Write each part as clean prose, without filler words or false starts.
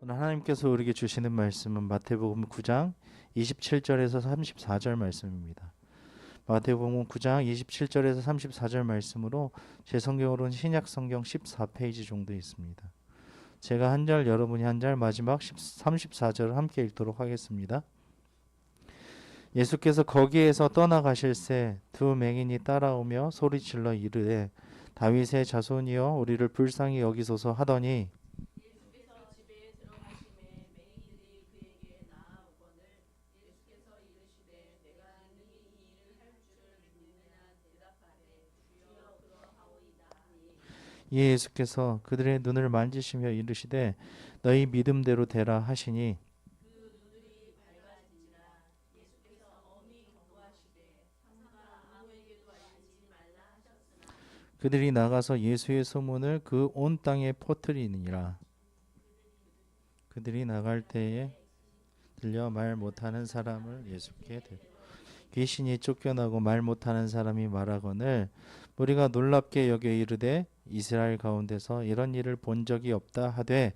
오늘 하나님께서 우리에게 주시는 말씀은 마태복음 9장 27절에서 34절 말씀입니다. 마태복음 9장 27절에서 34절 말씀으로 제 성경으로는 신약 성경 14페이지 정도 있습니다. 제가 한 절, 여러분이 한 절, 마지막 34절을 함께 읽도록 하겠습니다. 예수께서 거기에서 떠나가실새 두 맹인이 따라오며 소리질러 이르되 다윗의 자손이여 우리를 불쌍히 여기소서 하더니 예수께서 집에 들어가심에 맹인들이 그에게 나아오거늘 예수께서 이르시되 내가 능히 이 일을 할 줄을 믿느냐 대답하되 주여 그러하오이다 하니 이에 예수께서 그들의 눈을 만지시며 이르시되 너희 믿음대로 되라 하시니 그 눈들이 밝아진지라. 예수께서 엄히 경고하시되 삼가 아무에게도 알리지 말라 하셨으나 그들이 나가서 예수의 소문을 그 온 땅에 퍼뜨리니라. 그들이 나갈 때에 들려 말 못하는 사람을 예수께 데리고 귀신이 쫓겨나고 말 못하는 사람이 말하거늘 무리가 놀랍게 여겨 이르되 이스라엘 가운데서 이런 일을 본 적이 없다 하되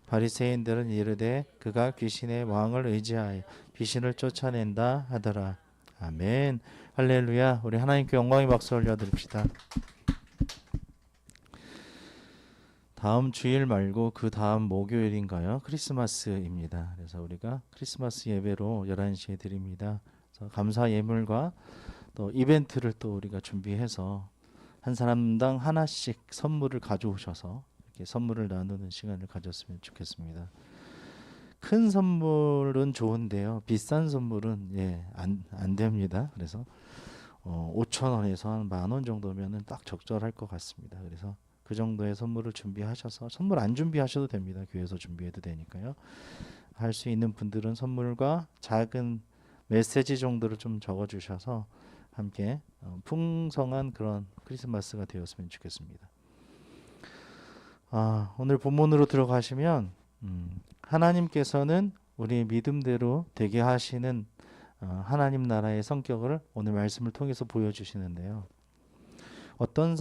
바리새인들은 이르되 그가 귀신의 왕을 의지하여 귀신을 쫓아낸다 하더라. 아멘. 할렐루야. 우리 하나님께 영광의 박수 올려드립시다. 다음 주일 말고 그 다음 목요일인가요? 크리스마스입니다. 그래서 우리가 크리스마스 예배로 11시에 드립니다. 그래서 감사 예물과 또 이벤트를 또 우리가 준비해서 한 사람당 하나씩 선물을 가져오셔서 이렇게 선물을 나누는 시간을 가졌으면 좋겠습니다. 큰 선물은 좋은데요. 비싼 선물은 안 됩니다. 그래서 5,000원에서 한 10,000원 정도면은 딱 적절할 것 같습니다. 그래서 그 정도의 선물을 준비하셔서 선물 안 준비하셔도 됩니다. 교회에서 준비해도 되니까요. 할 수 있는 분들은 선물과 작은 메시지 정도를 좀 적어주셔서 함께 풍성한 그런 크리스마스가 되었으면 좋겠습니다. 오늘 본문으로 들어가시면 하나님께서는 우리 믿음대로 되게 하시는 하나님 나라의 성격을 오늘 말씀을 통해서 보여주시는데요. 어떤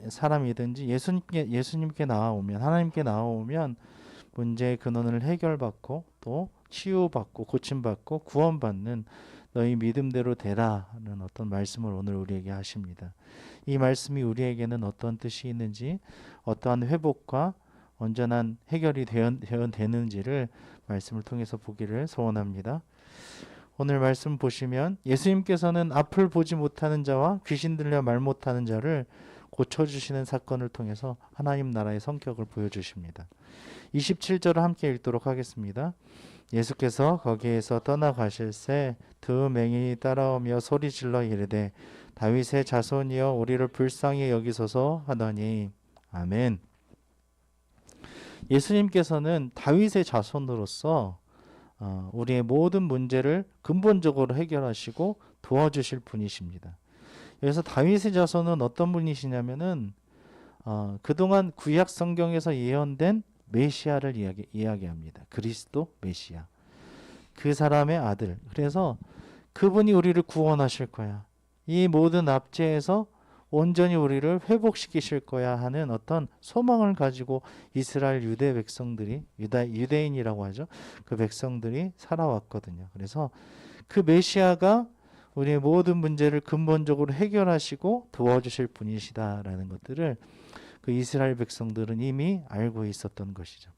사람이든지 예수님께 나아오면 하나님께 나아오면 문제의 근원을 해결받고 또 치유받고 고침받고 구원받는 너희 믿음대로 되라는 어떤 말씀을 오늘 우리에게 하십니다. 이 말씀이 우리에게는 어떤 뜻이 있는지 어떠한 회복과 온전한 해결이 되는지를 말씀을 통해서 보기를 소원합니다. 오늘 말씀 보시면 예수님께서는 앞을 보지 못하는 자와 귀신 들려 말 못하는 자를 고쳐주시는 사건을 통해서 하나님 나라의 성격을 보여주십니다. 27절을 함께 읽도록 하겠습니다. 예수께서 거기에서 떠나가실새 두 맹인이 따라오며 소리질러 이르되 다윗의 자손이여 우리를 불쌍히 여기소서 하더니 아멘. 예수님께서는 다윗의 자손으로서 우리의 모든 문제를 근본적으로 해결하시고 도와주실 분이십니다. 그래서 다윗의 자손은 어떤 분이시냐면은 그동안 구약 성경에서 예언된 메시아를 이야기합니다. 그리스도 메시아. 그 사람의 아들. 그래서 그분이 우리를 구원하실 거야. 이 모든 압제에서 온전히 우리를 회복시키실 거야 하는 어떤 소망을 가지고 이스라엘 유대 백성들이 유대인이라고 하죠. 그 백성들이 살아왔거든요. 그래서 그 메시아가 우리의 모든 문제를 근본적으로 해결하시고 도와주실 분이시다라는 것들을 그 이스라엘 백성들은 이미 알고 있었던 것이죠.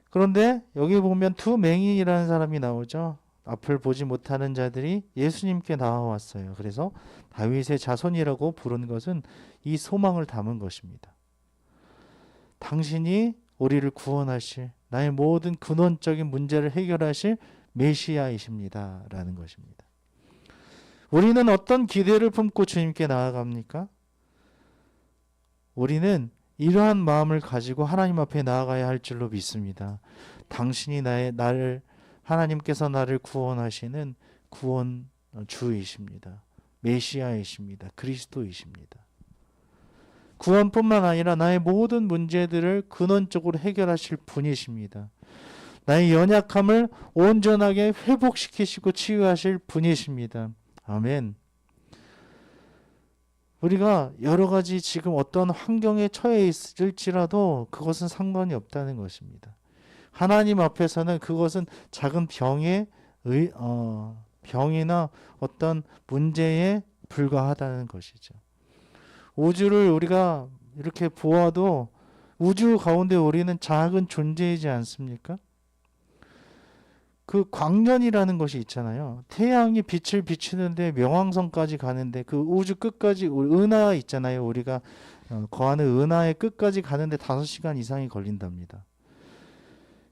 그런데 여기 보면 두 맹인이라는 사람이 나오죠. 앞을 보지 못하는 자들이 예수님께 나와왔어요. 그래서 다윗의 자손이라고 부른 것은 이 소망을 담은 것입니다. 당신이 우리를 구원하실 나의 모든 근원적인 문제를 해결하실 메시아이십니다. 라는 것입니다. 우리는 어떤 기대를 품고 주님께 나아갑니까? 우리는 이러한 마음을 가지고 하나님 앞에 나아가야 할 줄로 믿습니다. 당신이 하나님께서 나를 구원하시는 구원주이십니다. 메시아이십니다. 그리스도이십니다. 구원뿐만 아니라 나의 모든 문제들을 근원적으로 해결하실 분이십니다. 나의 연약함을 온전하게 회복시키시고 치유하실 분이십니다. 아멘. 우리가 여러 가지 지금 어떤 환경에 처해 있을지라도 그것은 상관이 없다는 것입니다. 하나님 앞에서는 그것은 작은 병이나 어떤 문제에 불과하다는 것이죠. 우주를 우리가 이렇게 보아도 우주 가운데 우리는 작은 존재이지 않습니까? 그 광년이라는 것이 있잖아요. 태양이 빛을 비추는데 명왕성까지 가는데 그 우주 끝까지 은하 있잖아요. 우리가 거하는 은하의 끝까지 가는데 5시간 이상이 걸린답니다.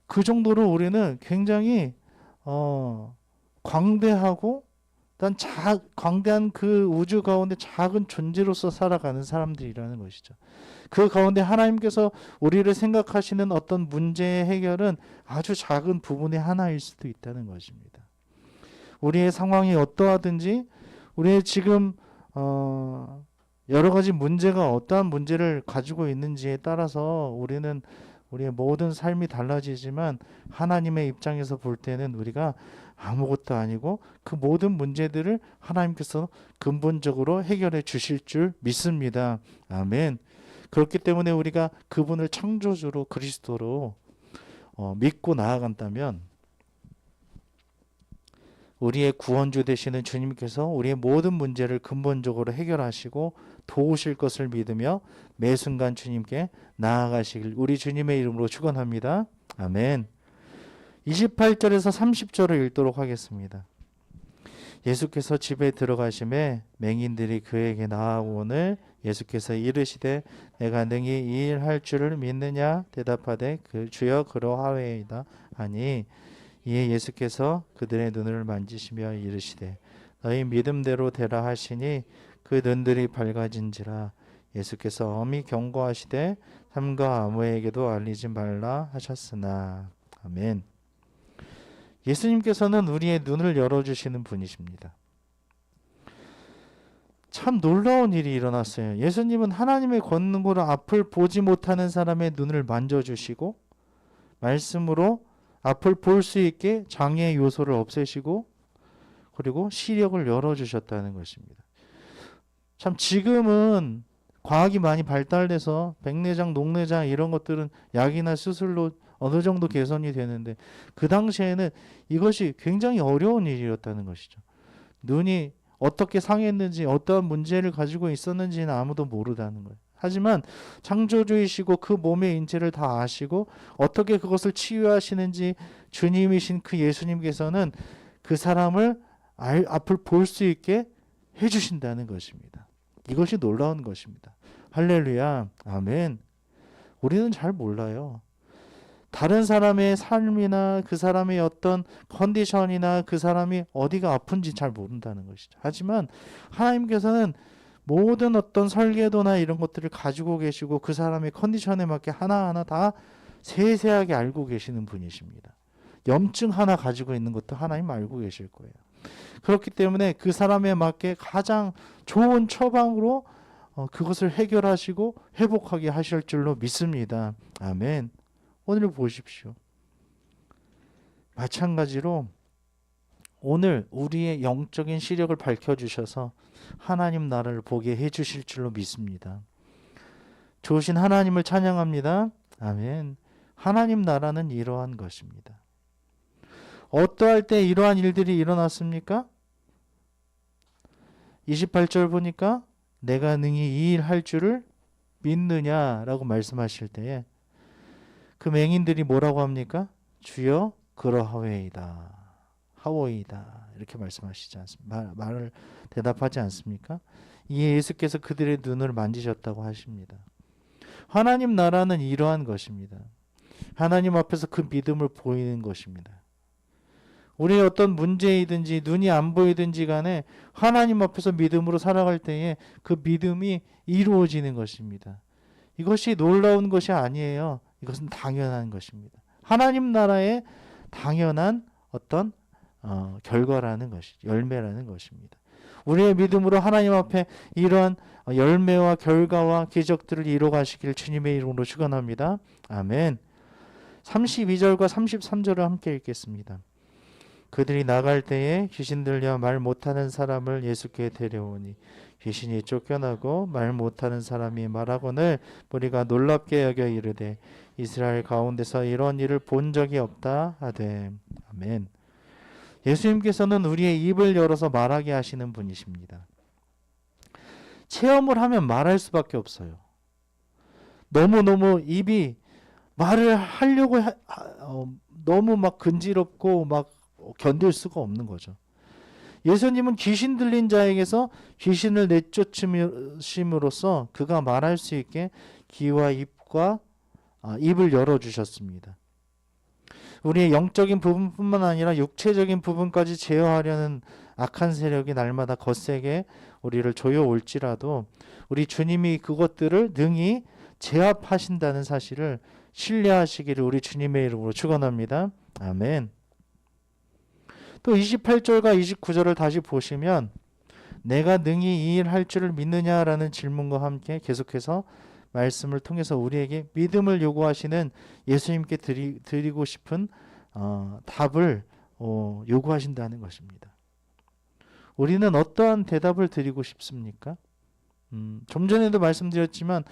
그 정도로 우리는 굉장히 광대하고 광대한 그 우주 가운데 작은 존재로서 살아가는 사람들이라는 것이죠. 그 가운데 하나님께서 우리를 생각하시는 어떤 문제의 해결은 아주 작은 부분의 하나일 수도 있다는 것입니다. 우리의 상황이 어떠하든지 우리의 지금 여러 가지 문제가 어떠한 문제를 가지고 있는지에 따라서 우리의 모든 삶이 달라지지만 하나님의 입장에서 볼 때는 우리가 아무것도 아니고 그 모든 문제들을 하나님께서 근본적으로 해결해 주실 줄 믿습니다. 아멘. 그렇기 때문에 우리가 그분을 창조주로 그리스도로 믿고 나아간다면 우리의 구원주 되시는 주님께서 우리의 모든 문제를 근본적으로 해결하시고 도우실 것을 믿으며 매 순간 주님께 나아가시길 우리 주님의 이름으로 축원합니다. 아멘. 28절에서 30절을 읽도록 하겠습니다. 예수께서 집에 들어가심에 맹인들이 그에게 나아오늘 예수께서 이르시되 내가 능히 이 일 할 줄을 믿느냐 대답하되 그 주여 그러하오이다 하니 이에 예수께서 그들의 눈을 만지시며 이르시되 너희 믿음대로 되라 하시니 그 눈들이 밝아진지라. 예수께서 엄히 경고하시되 삼가 아무에게도 알리지 말라 하셨으나. 아멘. 예수님께서는 우리의 눈을 열어주시는 분이십니다. 참 놀라운 일이 일어났어요. 예수님은 하나님의 권능으로 앞을 보지 못하는 사람의 눈을 만져주시고 말씀으로 앞을 볼 수 있게 장애의 요소를 없애시고 그리고 시력을 열어주셨다는 것입니다. 참 지금은 과학이 많이 발달돼서 백내장, 녹내장 이런 것들은 약이나 수술로 어느 정도 개선이 되는데 그 당시에는 이것이 굉장히 어려운 일이었다는 것이죠. 눈이 어떻게 상했는지 어떠한 문제를 가지고 있었는지는 아무도 모르다는 거예요. 하지만 창조주이시고 그 몸의 인체를 다 아시고 어떻게 그것을 치유하시는지 주님이신 그 예수님께서는 그 사람을 앞을 볼 수 있게 해주신다는 것입니다. 이것이 놀라운 것입니다. 할렐루야. 아멘. 우리는 잘 몰라요. 다른 사람의 삶이나 그 사람의 어떤 컨디션이나 그 사람이 어디가 아픈지 잘 모른다는 것이죠. 하지만 하나님께서는 모든 어떤 설계도나 이런 것들을 가지고 계시고 그 사람의 컨디션에 맞게 하나하나 다 세세하게 알고 계시는 분이십니다. 염증 하나 가지고 있는 것도 하나님 알고 계실 거예요. 그렇기 때문에 그 사람에 맞게 가장 좋은 처방으로 그것을 해결하시고 회복하게 하실 줄로 믿습니다. 아멘. 오늘 보십시오. 마찬가지로 오늘 우리의 영적인 시력을 밝혀주셔서 하나님 나라를 보게 해주실 줄로 믿습니다. 좋으신 하나님을 찬양합니다. 아멘. 하나님 나라는 이러한 것입니다. 어떠할 때 이러한 일들이 일어났습니까? 28절 보니까 내가 능히 이 일 할 줄을 믿느냐라고 말씀하실 때에 그 맹인들이 뭐라고 합니까? 주여 그러하오이다. 하오이다. 이렇게 말씀하시지 않습니까? 말을 대답하지 않습니까? 이에 예수께서 그들의 눈을 만지셨다고 하십니다. 하나님 나라는 이러한 것입니다. 하나님 앞에서 그 믿음을 보이는 것입니다. 우리의 어떤 문제이든지 눈이 안 보이든지 간에 하나님 앞에서 믿음으로 살아갈 때에 그 믿음이 이루어지는 것입니다. 이것이 놀라운 것이 아니에요. 이것은 당연한 것입니다. 하나님 나라의 당연한 어떤 결과라는 것이죠. 열매라는 것입니다. 우리의 믿음으로 하나님 앞에 이러한 열매와 결과와 기적들을 이루어가시길 주님의 이름으로 축원합니다. 아멘. 32절과 33절을 함께 읽겠습니다. 그들이 나갈 때에 귀신 들려 말 못하는 사람을 예수께 데려오니 귀신이 쫓겨나고 말 못하는 사람이 말하거늘 무리가 놀랍게 여겨 이르되 이스라엘 가운데서 이런 일을 본 적이 없다 하되. 아멘. 예수님께서는 우리의 입을 열어서 말하게 하시는 분이십니다. 체험을 하면 말할 수밖에 없어요. 너무너무 입이 말을 하려고 너무 막 근지럽고 막 견딜 수가 없는 거죠. 예수님은 귀신 들린 자에게서 귀신을 내쫓으심으로써 그가 말할 수 있게 귀와 입을 열어주셨습니다. 우리의 영적인 부분뿐만 아니라 육체적인 부분까지 제어하려는 악한 세력이 날마다 거세게 우리를 조여올지라도 우리 주님이 그것들을 능히 제압하신다는 사실을 신뢰하시기를 우리 주님의 이름으로 축원합니다. 아멘. 또 28절과 29절을 다시 보시면 내가 능히 이 일 할 줄을 믿느냐라는 질문과 함께 계속해서 말씀을 통해서 우리에게 믿음을 요구하시는 예수님께 드리고 싶은 답을 요구하신다는 것입니다. 우리는 어떠한 대답을 드리고 싶습니까? 좀 전에도 말씀드렸지만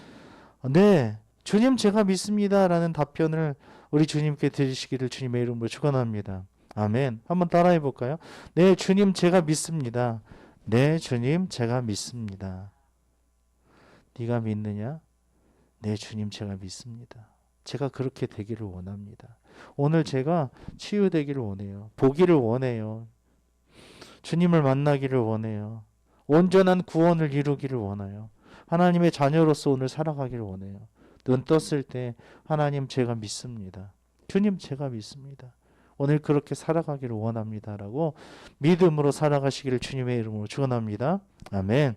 네, 주님 제가 믿습니다 라는 답변을 우리 주님께 드리시기를 주님의 이름으로 축원합니다. 아멘. 한번 따라해 볼까요? 네, 주님 제가 믿습니다. 네, 주님 제가 믿습니다. 네가 믿느냐? 네, 주님 제가 믿습니다. 제가 그렇게 되기를 원합니다. 오늘 제가 치유되기를 원해요. 보기를 원해요. 주님을 만나기를 원해요. 온전한 구원을 이루기를 원해요. 하나님의 자녀로서 오늘 살아가기를 원해요. 눈 떴을 때 하나님 제가 믿습니다. 주님 제가 믿습니다. 오늘 그렇게 살아가기를 원합니다라고 믿음으로 살아가시기를 주님의 이름으로 축원합니다. 아멘.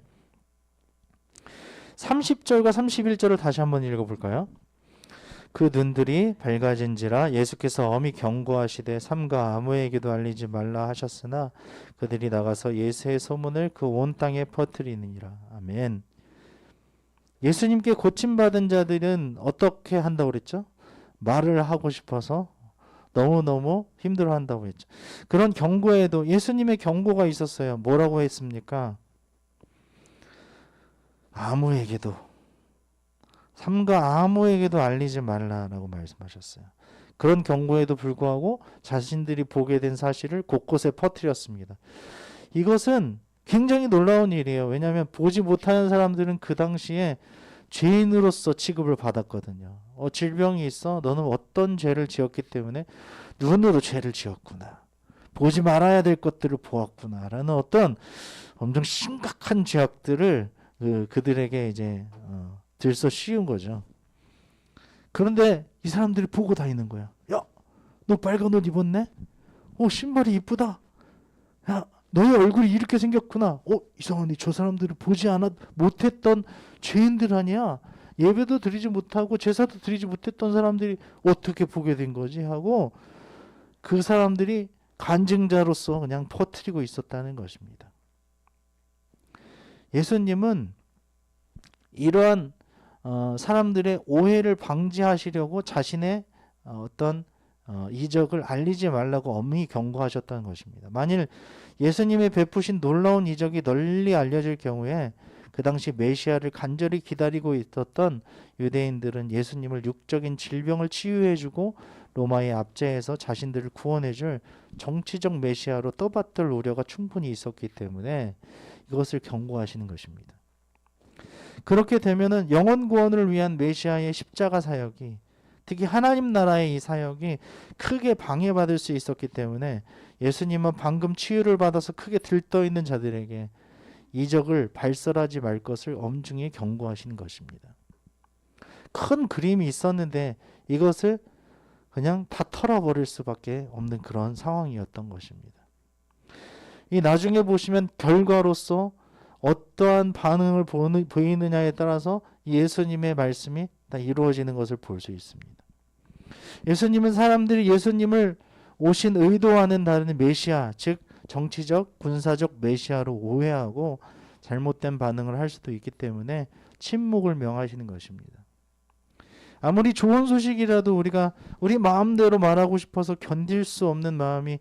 30절과 31절을 다시 한번 읽어볼까요? 그 눈들이 밝아진지라 예수께서 엄히 경고하시되 삼가 아무에게도 알리지 말라 하셨으나 그들이 나가서 예수의 소문을 그 온 땅에 퍼뜨리느니라. 아멘. 예수님께 고침받은 자들은 어떻게 한다고 그랬죠? 말을 하고 싶어서 너무너무 힘들어한다고 했죠. 그런 경고에도 예수님의 경고가 있었어요. 뭐라고 했습니까? 아무에게도 삼가 아무에게도 알리지 말라라고 말씀하셨어요. 그런 경고에도 불구하고 자신들이 보게 된 사실을 곳곳에 퍼뜨렸습니다. 이것은 굉장히 놀라운 일이에요. 왜냐하면 보지 못하는 사람들은 그 당시에 죄인으로서 취급을 받았거든요. 질병이 있어? 너는 어떤 죄를 지었기 때문에 눈으로 죄를 지었구나. 보지 말아야 될 것들을 보았구나. 라는 어떤 엄청 심각한 죄악들을 그들에게 이제 들써 씌운 거죠. 그런데 이 사람들이 보고 다니는 거야. 야, 너 빨간 옷 입었네? 신발이 이쁘다. 야, 너의 얼굴이 이렇게 생겼구나. 이상하네. 저 사람들을 보지 못했던 죄인들 아니야. 예배도 드리지 못하고 제사도 드리지 못했던 사람들이 어떻게 보게 된 거지 하고 그 사람들이 간증자로서 그냥 퍼뜨리고 있었다는 것입니다. 예수님은 이러한 사람들의 오해를 방지하시려고 자신의 어떤 이적을 알리지 말라고 엄히 경고하셨다는 것입니다. 만일 예수님의 베푸신 놀라운 이적이 널리 알려질 경우에 그 당시 메시아를 간절히 기다리고 있었던 유대인들은 예수님을 육적인 질병을 치유해주고 로마의 압제에서 자신들을 구원해줄 정치적 메시아로 떠받들 우려가 충분히 있었기 때문에 이것을 경고하시는 것입니다. 그렇게 되면은 영혼 구원을 위한 메시아의 십자가 사역이 특히 하나님 나라의 이 사역이 크게 방해받을 수 있었기 때문에 예수님은 방금 치유를 받아서 크게 들떠있는 자들에게 이적을 발설하지 말 것을 엄중히 경고하시는 것입니다. 큰 그림이 있었는데 이것을 그냥 다 털어버릴 수밖에 없는 그런 상황이었던 것입니다. 이 나중에 보시면 결과로서 어떠한 반응을 보이느냐에 따라서 예수님의 말씀이 다 이루어지는 것을 볼 수 있습니다. 예수님은 사람들이 예수님을 오신 의도와는 다른 메시아, 즉 정치적, 군사적 메시아로 오해하고 잘못된 반응을 할 수도 있기 때문에 침묵을 명하시는 것입니다. 아무리 좋은 소식이라도 우리가 우리 마음대로 말하고 싶어서 견딜 수 없는 마음이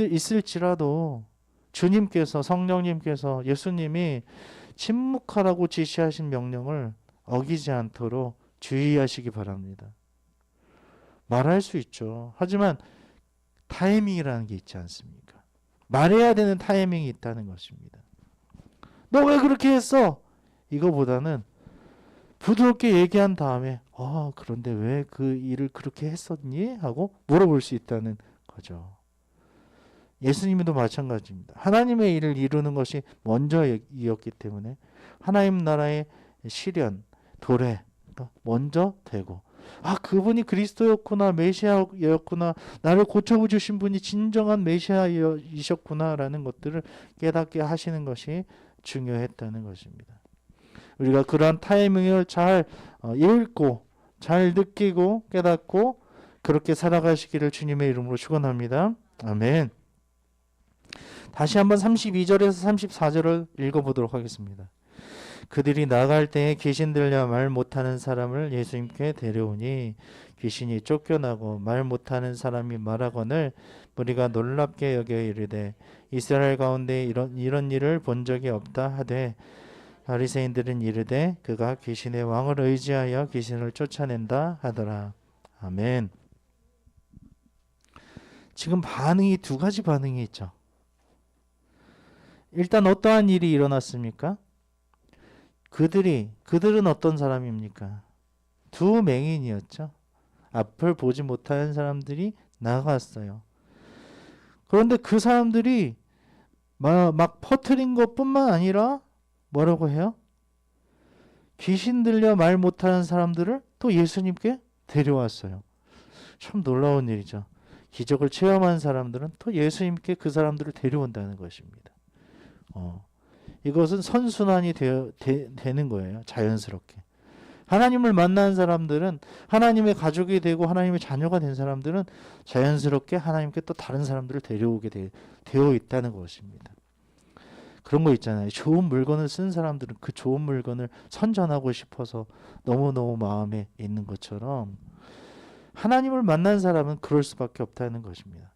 있을지라도 주님께서, 성령님께서, 예수님이 침묵하라고 지시하신 명령을 어기지 않도록 주의하시기 바랍니다. 말할 수 있죠. 하지만 타이밍이라는 게 있지 않습니까? 말해야 되는 타이밍이 있다는 것입니다. 너 왜 그렇게 했어? 이거보다는 부드럽게 얘기한 다음에 그런데 왜 그 일을 그렇게 했었니? 하고 물어볼 수 있다는 거죠. 예수님도 마찬가지입니다. 하나님의 일을 이루는 것이 먼저이었기 때문에 하나님 나라의 실현, 도래가 먼저 되고 그분이 그리스도였구나, 메시아였구나, 나를 고쳐주신 분이 진정한 메시아이셨구나라는 것들을 깨닫게 하시는 것이 중요했다는 것입니다. 우리가 그러한 타이밍을 잘 읽고 잘 느끼고 깨닫고 그렇게 살아가시기를 주님의 이름으로 축원합니다. 아멘. 다시 한번 32절에서 34절을 읽어보도록 하겠습니다. 그들이 나갈 때에 귀신 들려 말 못하는 사람을 예수님께 데려오니 귀신이 쫓겨나고 말 못하는 사람이 말하거늘 무리가 놀랍게 여겨 이르되 이스라엘 가운데 이런 일을 본 적이 없다 하되 바리새인들은 이르되 그가 귀신의 왕을 의지하여 귀신을 쫓아낸다 하더라. 아멘. 지금 반응이 두 가지 반응이 있죠. 일단 어떠한 일이 일어났습니까? 그들은 어떤 사람입니까? 두 맹인이었죠. 앞을 보지 못하는 사람들이 나갔어요. 그런데 그 사람들이 막 퍼뜨린 것뿐만 아니라 뭐라고 해요? 귀신 들려 말 못하는 사람들을 또 예수님께 데려왔어요. 참 놀라운 일이죠. 기적을 체험한 사람들은 또 예수님께 그 사람들을 데려온다는 것입니다. 이것은 선순환이 되는 거예요. 자연스럽게. 하나님을 만난 사람들은 하나님의 가족이 되고 하나님의 자녀가 된 사람들은 자연스럽게 하나님께 또 다른 사람들을 데려오게 되어 있다는 것입니다. 그런 거 있잖아요. 좋은 물건을 쓴 사람들은 그 좋은 물건을 선전하고 싶어서 너무너무 마음에 있는 것처럼 하나님을 만난 사람은 그럴 수밖에 없다는 것입니다.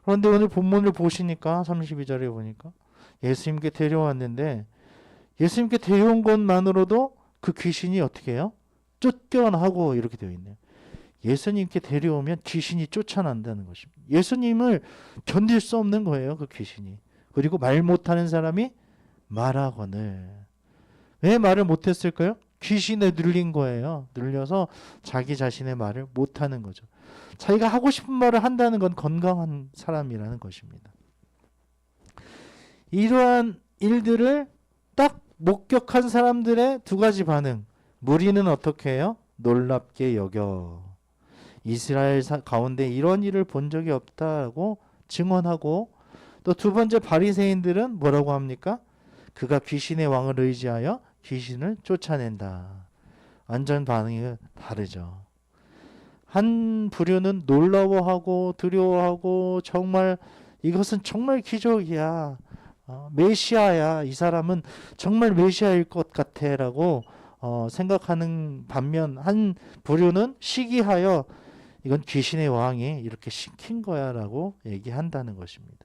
그런데 오늘 본문을 보시니까 32절에 보니까 예수님께 데려왔는데 예수님께 데려온 것만으로도 그 귀신이 어떻게 해요? 쫓겨나고 이렇게 되어 있네요. 예수님께 데려오면 귀신이 쫓아난다는 것입니다. 예수님을 견딜 수 없는 거예요. 그 귀신이. 그리고 말 못하는 사람이 말하거늘. 왜 말을 못했을까요? 귀신에 눌린 거예요. 눌려서 자기 자신의 말을 못하는 거죠. 자기가 하고 싶은 말을 한다는 건 건강한 사람이라는 것입니다. 이러한 일들을 딱 목격한 사람들의 두 가지 반응. 무리는 어떻게 해요? 놀랍게 여겨. 이스라엘 가운데 이런 일을 본 적이 없다고 증언하고 또 두 번째 바리새인들은 뭐라고 합니까? 그가 귀신의 왕을 의지하여 귀신을 쫓아낸다. 완전 반응이 다르죠. 한 부류는 놀라워하고 두려워하고 정말 이것은 정말 기적이야. 메시아야. 이 사람은 정말 메시아일 것 같아 라고 생각하는 반면 한 부류는 시기하여 이건 귀신의 왕이 이렇게 시킨 거야 라고 얘기한다는 것입니다.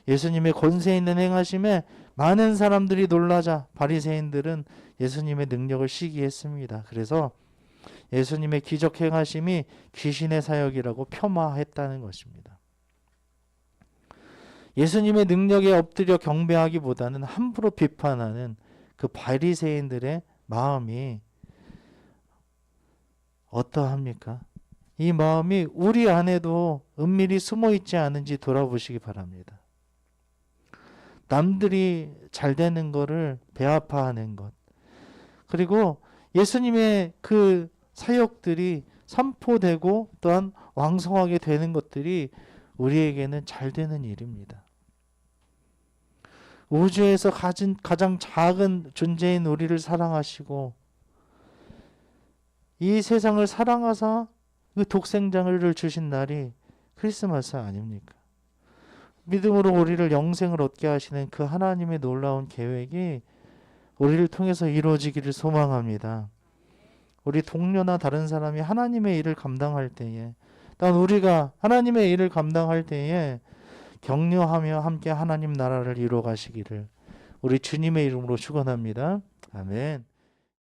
예수님의 권세 있는 행하심에 많은 사람들이 놀라자 바리새인들은 예수님의 능력을 시기했습니다. 그래서 예수님의 기적 행하심이 귀신의 사역이라고 폄하했다는 것입니다. 예수님의 능력에 엎드려 경배하기보다는 함부로 비판하는 그 바리새인들의 마음이 어떠합니까? 이 마음이 우리 안에도 은밀히 숨어 있지 않은지 돌아보시기 바랍니다. 남들이 잘 되는 거를 배아파하는 것. 그리고 예수님의 그 사역들이 선포되고 또한 왕성하게 되는 것들이 우리에게는 잘 되는 일입니다. 우주에서 가장 작은 존재인 우리를 사랑하시고 이 세상을 사랑하사 그 독생자를 주신 날이 크리스마스 아닙니까? 믿음으로 우리를 영생을 얻게 하시는 그 하나님의 놀라운 계획이 우리를 통해서 이루어지기를 소망합니다. 우리 동료나 다른 사람이 하나님의 일을 감당할 때에, 또 우리가 하나님의 일을 감당할 때에 격려하며 함께 하나님 나라를 이루어 가시기를 우리 주님의 이름으로 축원합니다. 아멘.